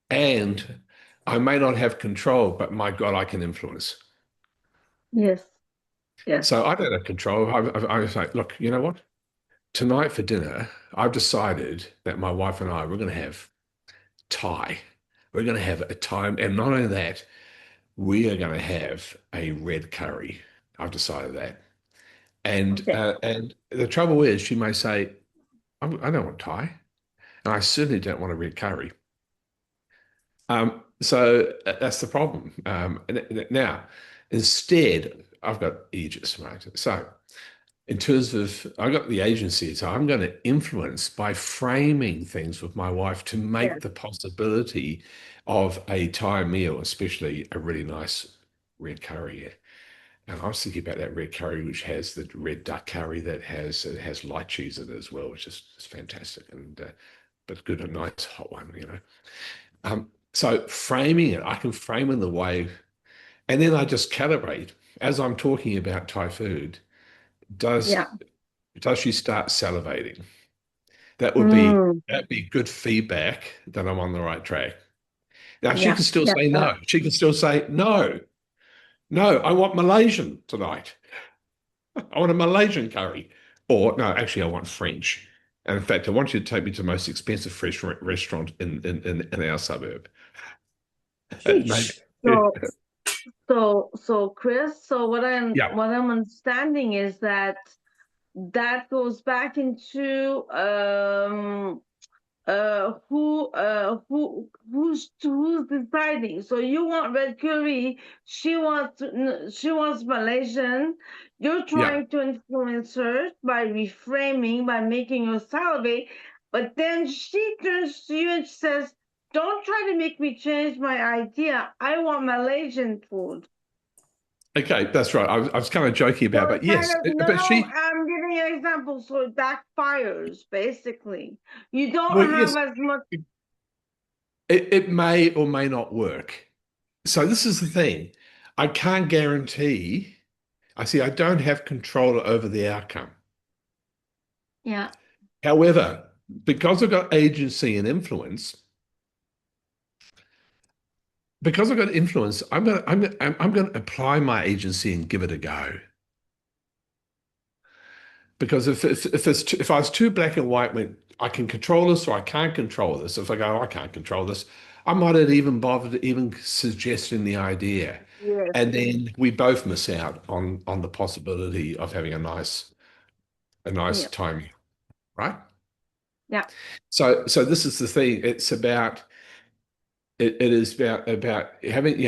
And I may not have control, but my God, I can influence. Yes. Yes. So I don't have control. I was like, look, you know what? Tonight for dinner, I've decided that my wife and I, we're going to have Thai. We're going to have a time, and not only that, we are going to have a red curry. I've decided that. Okay. And the trouble is, she may say, I don't want Thai, and I certainly don't want a red curry. So that's the problem. Now, instead, I've got aegis, right? So in terms of, I've got the agency, so I'm going to influence by framing things with my wife to make Yes. the possibility of a Thai meal, especially a really nice red curry. And I was thinking about that red curry, which has the red duck curry that has light cheese in it as well, which is fantastic and but good, a nice hot one. So framing it, I can frame in the way, and then I just calibrate as I'm talking about Thai food. Does Yeah. does she start salivating? That would be Mm. that'd be good feedback that I'm on the right track. Now she Yeah. can still Yeah. say no. She can still say no. No, I want Malaysian tonight. I want a Malaysian curry. Or no, actually, I want French. And in fact, I want you to take me to the most expensive French restaurant in our suburb. Maybe. So, so Chris, so Yeah. what I'm understanding is that that goes back into who's deciding. So you want Red Curry, she wants Malaysian. You're Yeah. trying to influence her by reframing, by making her salivate, but then she turns to you and says, "Don't try to make me change my idea. I want Malaysian food." Okay, that's right. I was kind of joking So about, but it kind yes, of, no, but she, I'm giving you an example. So it backfires, basically. You don't well, have yes, as much. it may or may not work. So this is the thing. I can't guarantee. I don't have control over the outcome. Yeah. However, because I've got agency and influence, I'm going to apply my agency and give it a go. Because if I was too black and white, when I can control this or I can't control this, if I go, "Oh, I can't control this," I might not even bother to even suggesting the idea. Yes. And then we both miss out on the possibility of having a nice Yeah. time, right? Yeah. So this is the thing. It's about it is about having,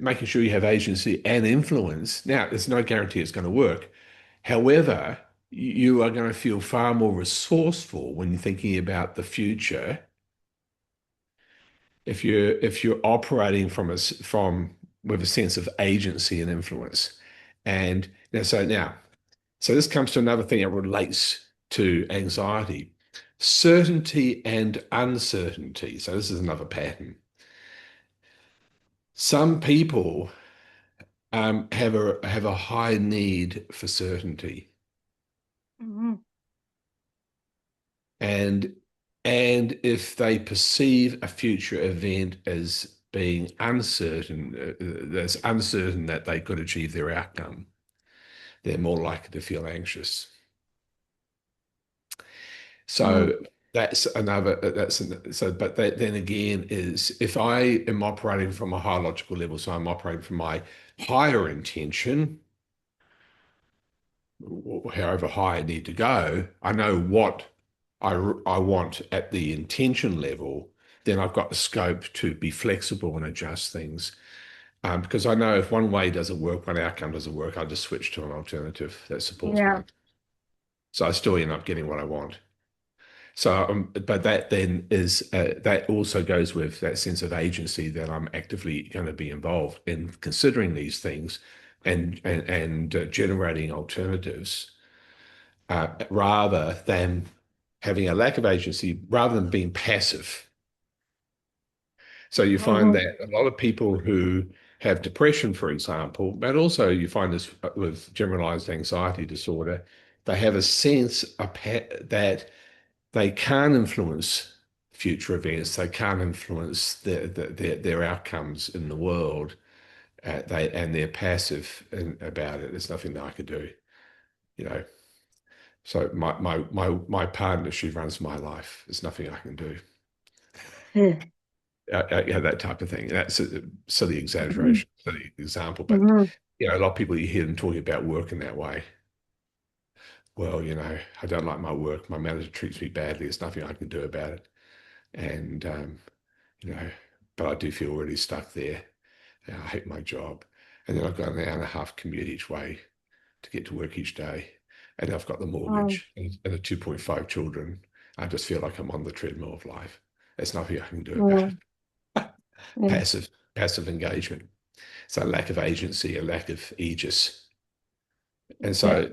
making sure you have agency and influence. Now, there's no guarantee it's going to work. However, you are going to feel far more resourceful when you're thinking about the future if you're operating from with a sense of agency and influence. And so this comes to another thing that relates to anxiety, certainty and uncertainty. So this is another pattern. Some people have a high need for certainty, Mhm. and if they perceive a future event as being uncertain, that's uncertain that they could achieve their outcome, they're more likely to feel anxious. Mhm. So that's another. But that then again is if I am operating from a high logical level, so I'm operating from my higher intention, however high I need to go, I know what I want at the intention level, then I've got the scope to be flexible and adjust things. Because I know if one way doesn't work, one outcome doesn't work, I'll just switch to an alternative that supports Yeah. mine. So I still end up getting what I want. So, but that then is that also goes with that sense of agency that I'm actively going to be involved in considering these things and generating alternatives rather than having a lack of agency, rather than being passive. So you find Mhm. that a lot of people who have depression, for example, but also you find this with generalized anxiety disorder, they have a sense that they can't influence future events. They can't influence their outcomes in the world. They're passive about it. There's nothing that I could do, you know. So my partner, she runs my life. There's nothing I can do. Yeah, that type of thing. That's a silly Mhm. exaggeration, silly example, but Mhm. a lot of people you hear them talking about work in that way. Well, I don't like my work. My manager treats me badly. There's nothing I can do about it. And you know, but I do feel really stuck there. And I hate my job. And then I've got an hour and a half commute each way to get to work each day. And I've got the Mhm. mortgage and the 2.5 children. I just feel like I'm on the treadmill of life. There's nothing I can do about Mhm. it. Yeah. Passive engagement. So lack of agency, a lack of aegis. And Yeah.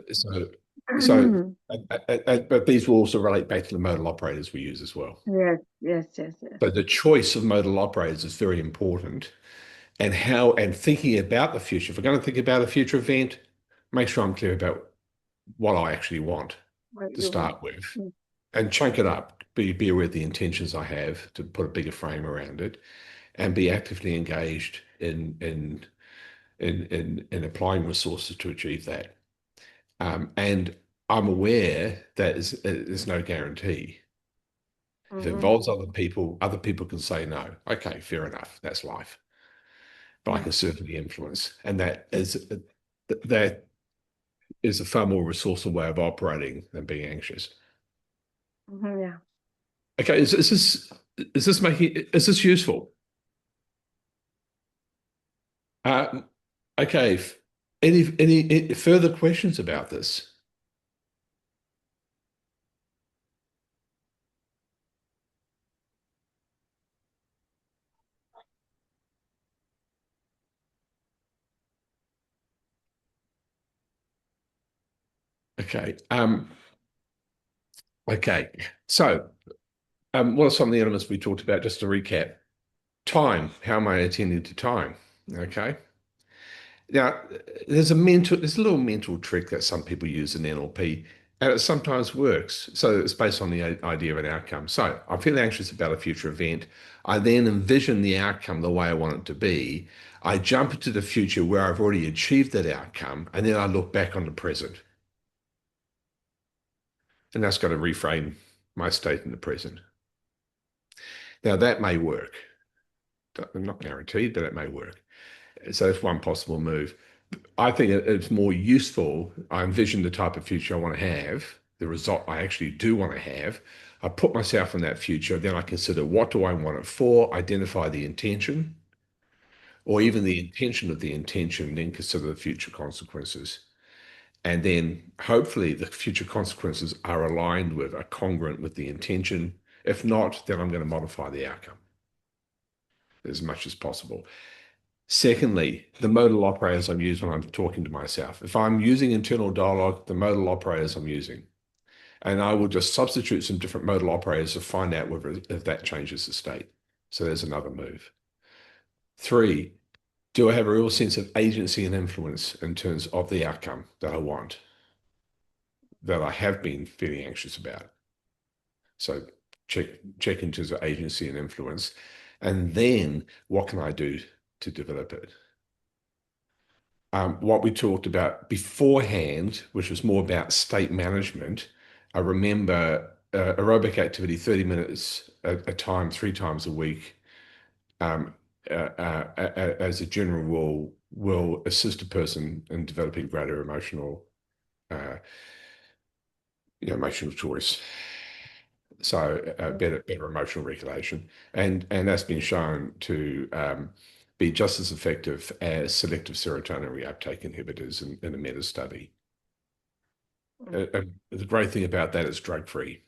but these will also relate back to the modal operators we use as well. Yes. Yes. Yes. Yes. So the choice of modal operators is very important. And thinking about the future. If we're going to think about a future event, make sure I'm clear about what I actually want What to you want. start with, Mm. and chunk it up. Be aware of the intentions I have to put a bigger frame around it, and be actively engaged in applying resources to achieve that. And I'm aware that there's no guarantee. If it Mhm. involves other people can say no. Okay, fair enough. That's life. But I Yeah. can certainly influence, and that is that is a far more resourceful way of operating than being anxious. Yeah. Okay, is this useful? Okay, any further questions about this? Okay. Okay. So, what are some of the elements we talked about? Just to recap: time. How am I attending to time? Okay. Now, there's a little mental trick that some people use in NLP, and it sometimes works. So it's based on the idea of an outcome. So I'm feeling anxious about a future event. I then envision the outcome the way I want it to be. I jump into the future where I've already achieved that outcome, and then I look back on the present. And that's got to reframe my state in the present. Now, that may work. I'm not guaranteed, but it may work. So that's one possible move. I think it's more useful. I envision the type of future I want to have, the result I actually do want to have. I put myself in that future, then I consider what do I want it for, identify the intention, or even the intention of the intention, then consider the future consequences. And then hopefully the future consequences are aligned with, are congruent with the intention. If not, then I'm going to modify the outcome as much as possible. Secondly, the modal operators I'm using when I'm talking to myself. If I'm using internal dialogue, the modal operators I'm using. And I will just substitute some different modal operators to find out whether if that changes the state. So there's another move. Three, do I have a real sense of agency and influence in terms of the outcome that I want, that I have been feeling anxious about? So check in terms of agency and influence. And then what can I do to develop it? What we talked about beforehand, which was more about state management, I remember aerobic activity, 30 minutes a time, 3 times a week, as a general rule, will assist a person in developing greater emotional choice. So better emotional regulation, and that's been shown to be just as effective as selective serotonin reuptake inhibitors in a meta study. The great thing about that is drug-free.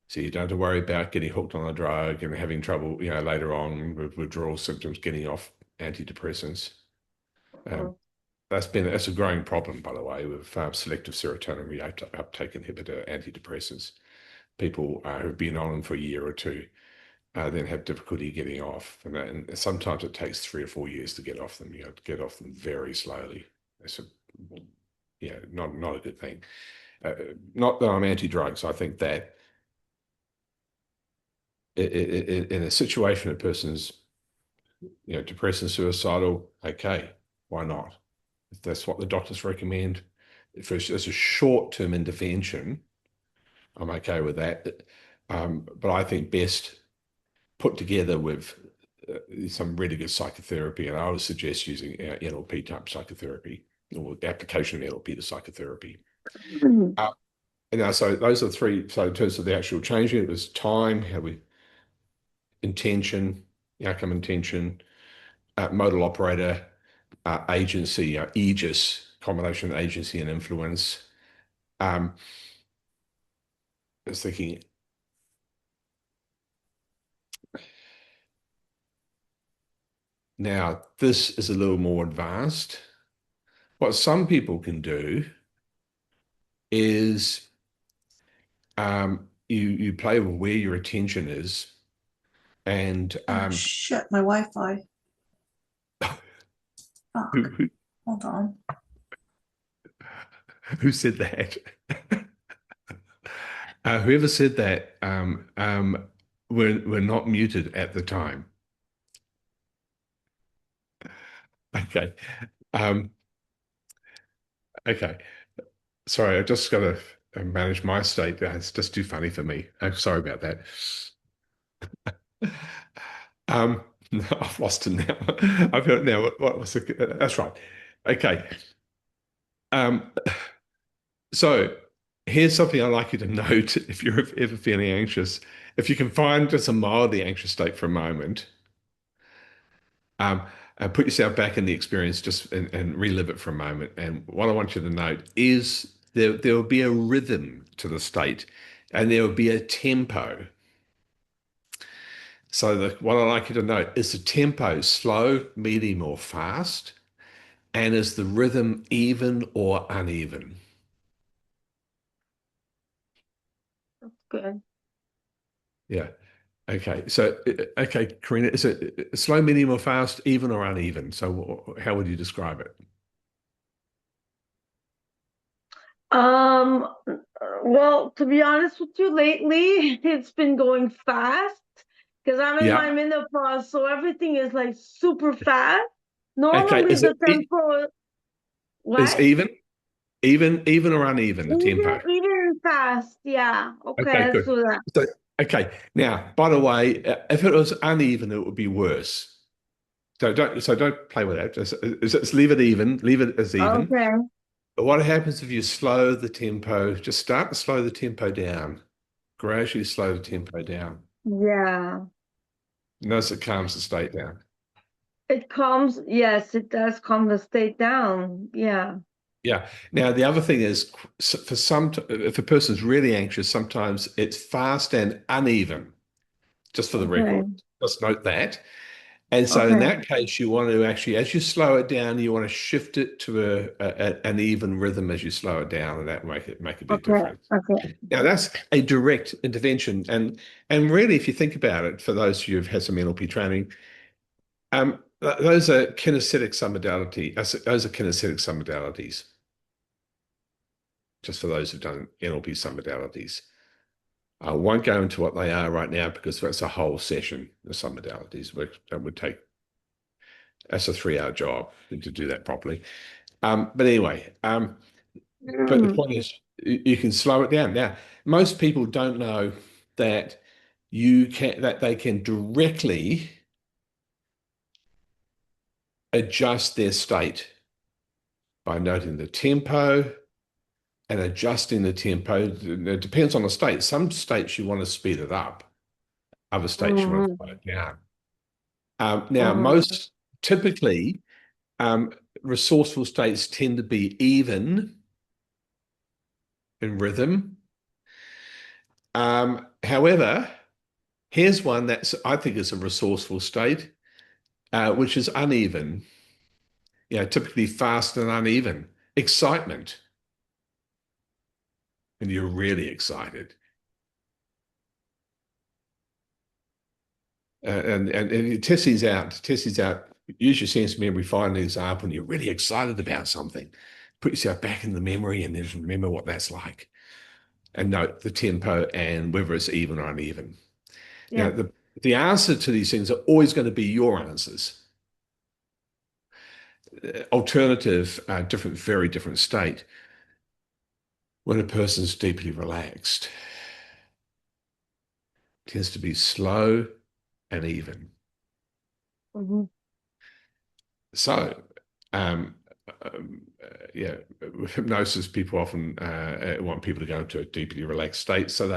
So you don't have to worry about getting hooked on a drug and having trouble, later on with withdrawal symptoms, getting off antidepressants. That's a growing problem, by the way, with selective serotonin reuptake inhibitor antidepressants. People who've been on them for a year or two then have difficulty getting off, and sometimes it takes 3 or 4 years to get off them. You have to get off them very slowly. It's not a good thing. Not that I'm anti-drugs. I think that in a situation a person's depressed and suicidal, okay, why not? If that's what the doctors recommend, if it's a short-term intervention, I'm okay with that. But I think best put together with some really good psychotherapy, and I would suggest using NLP type psychotherapy or application of NLP to psychotherapy. So those are three. So in terms of the actual changing, it was time, intention, the outcome intention, modal operator, agency, aegis, combination of agency and influence. I was thinking, now this is a little more advanced. What some people can do is you play with where your attention is, and Oh, shit, my Wi-Fi. Fuck. Hold on. Who said that? Whoever said that were not muted at the time. Okay. Okay. Sorry, I just got to manage my state. It's just too funny for me. I'm sorry about that. No, I've lost it now. I've heard now. What was it? That's right. Okay. Um, so here's something I'd like you to note if you're ever feeling anxious. If you can find just a mildly anxious state for a moment, um, put yourself back in the experience just and relive it for a moment. And what I want you to note is there will be a rhythm to the state and there will be a tempo. So what I'd like you to note is the tempo slow, medium, or fast, and is the rhythm even or uneven? Good. Yeah. Okay. So, okay, Karina, is it slow, medium, or fast, even or uneven? So, how would you describe it? Um, well, to be honest with you, lately it's been going fast because I'm in my Yeah. menopause, so everything is like super fast. Okay. Normally Is the it tempo, is what? even or uneven, the tempo? Even fast, yeah. Okay, Okay, let's good. do that. So, okay. Now, by the way, if it was uneven, it would be worse. So don't play with that. Just leave it even. Leave it as even. Okay. But what happens if you slow the tempo? Just start to slow the tempo down. Gradually slow the tempo down. Yeah. Notice it calms the state down. It calms, yes, it does calm the state down. Yeah. Yeah. Now, the other thing is for if a person's really anxious, sometimes it's fast and uneven, just for the Okay. record. Just note that. And so in Okay. that case, you want to actually, as you slow it down, you want to shift it to an even rhythm as you slow it down, and that make a big Okay. difference. Okay. Now that's a direct intervention, and really, if you think about it, for those of you who've had some NLP training, those are kinesthetic submodality. Those are kinesthetic submodalities. Just for those who've done NLP submodalities. I won't go into what they are right now because that's a whole session. The submodalities that would take. That's a 3-hour job to do that properly. But anyway, but the Mm. point is, you can slow it down. Now, most people don't know that they can directly adjust their state by noting the tempo and adjusting the tempo. It depends on the state. Some states you want to speed it up, other states you want to Mhm. slow it down. Now, Mhm. most typically, um, resourceful states tend to be even in rhythm. However, here's one that's I think is a resourceful state, which is uneven. Typically fast and uneven. Excitement, when you're really excited. And test these out. Test these out. Use your sense memory. Find an example when you're really excited about something. Put yourself back in the memory and just remember what that's like. And note the tempo and whether it's even or uneven. Now, Yeah. the answer to these things are always going to be your answers. Alternative, different, very different state. When a person's deeply relaxed, it tends to be slow and even. Mhm. So, yeah, with hypnosis, people often want people to go into a deeply relaxed state, so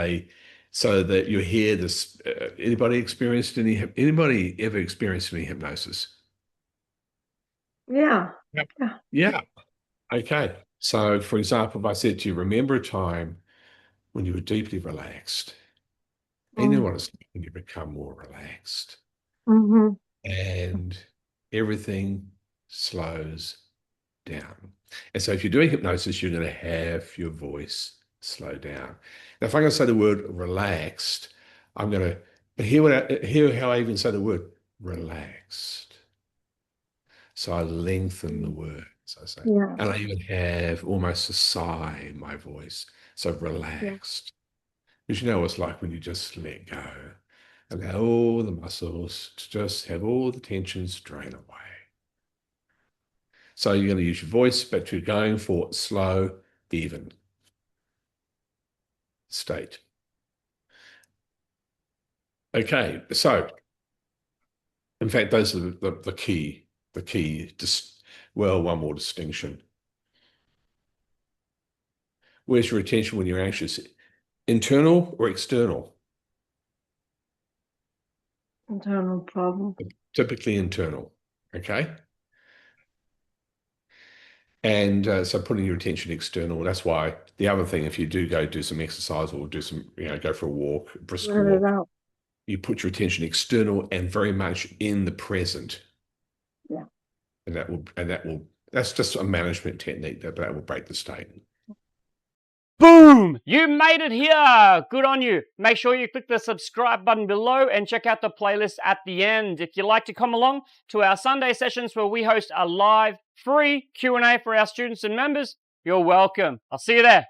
that you hear this. Anybody ever experienced any hypnosis? Yeah. Yep. Yeah. Yeah. Okay. So, for example, if I said to you, remember a time when you were deeply relaxed, and you Mm. want to see when you become more relaxed, Mhm. and everything slows down. And so if you're doing hypnosis, you're going to have your voice slow down. Now, if I'm going to say the word relaxed, I'm going to hear how I even say the word relaxed. So I lengthen the Mm. words, I say. Yeah. And I even have almost a sigh in my voice. So Yeah. relaxed. Because you know what it's like when you just let go. Allow all the muscles to just have all the tensions drain away. So you're going to use your voice, but you're going for slow, even state. Okay, so in fact, those are the key, one more distinction. Where's your attention when you're anxious? Internal or external? Internal problem. Typically internal. Okay. And so putting your attention external, that's why the other thing, if you do go do some exercise or do some, go for a walk, brisk Let it walk, out. you put your attention external and very much in the present. Yeah. And that's just a management technique that will break the state. Boom! You made it here! Good on you. Make sure you click the subscribe button below and check out the playlist at the end. If you'd like to come along to our Sunday sessions where we host a live, free Q&A for our students and members, you're welcome. I'll see you there.